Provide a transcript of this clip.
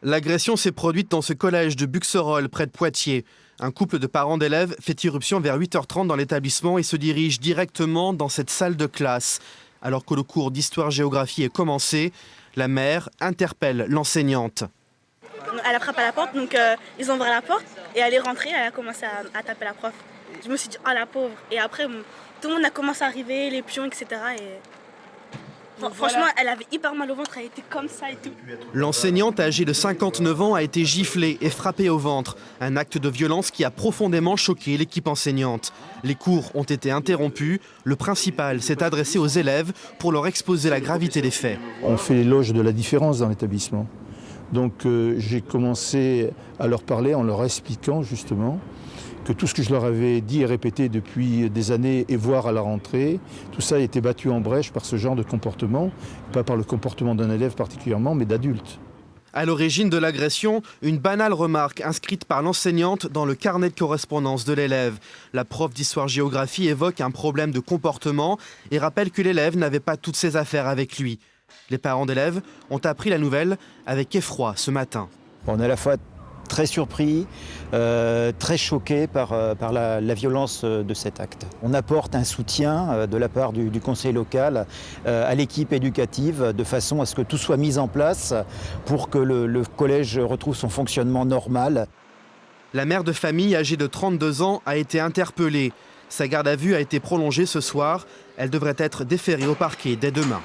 L'agression s'est produite dans ce collège de Buxerolles, près de Poitiers. Un couple de parents d'élèves fait irruption vers 8h30 dans l'établissement et se dirige directement dans cette salle de classe. Alors que le cours d'histoire-géographie est commencé, la mère interpelle l'enseignante. Elle a frappé à la porte, donc ils ont ouvert la porte et elle est rentrée, elle a commencé à taper la prof. Je me suis dit, ah la pauvre. Et après, tout le monde a commencé à arriver, les pions, etc. Franchement, elle avait hyper mal au ventre, elle était comme ça et tout. L'enseignante âgée de 59 ans a été giflée et frappée au ventre. Un acte de violence qui a profondément choqué l'équipe enseignante. Les cours ont été interrompus. Le principal s'est adressé aux élèves pour leur exposer la gravité des faits. On fait l'éloge de la différence dans l'établissement. Donc j'ai commencé à leur parler en leur expliquant justement que tout ce que je leur avais dit et répété depuis des années et voire à la rentrée, tout ça a été battu en brèche par ce genre de comportement, pas par le comportement d'un élève particulièrement, mais d'adultes. À l'origine de l'agression, une banale remarque inscrite par l'enseignante dans le carnet de correspondance de l'élève. La prof d'histoire-géographie évoque un problème de comportement et rappelle que l'élève n'avait pas toutes ses affaires avec lui. Les parents d'élèves ont appris la nouvelle avec effroi ce matin. On est à la fois très surpris, très choqués par la violence de cet acte. On apporte un soutien de la part du conseil local à l'équipe éducative de façon à ce que tout soit mis en place pour que le collège retrouve son fonctionnement normal. La mère de famille âgée de 32 ans a été interpellée. Sa garde à vue a été prolongée ce soir. Elle devrait être déférée au parquet dès demain.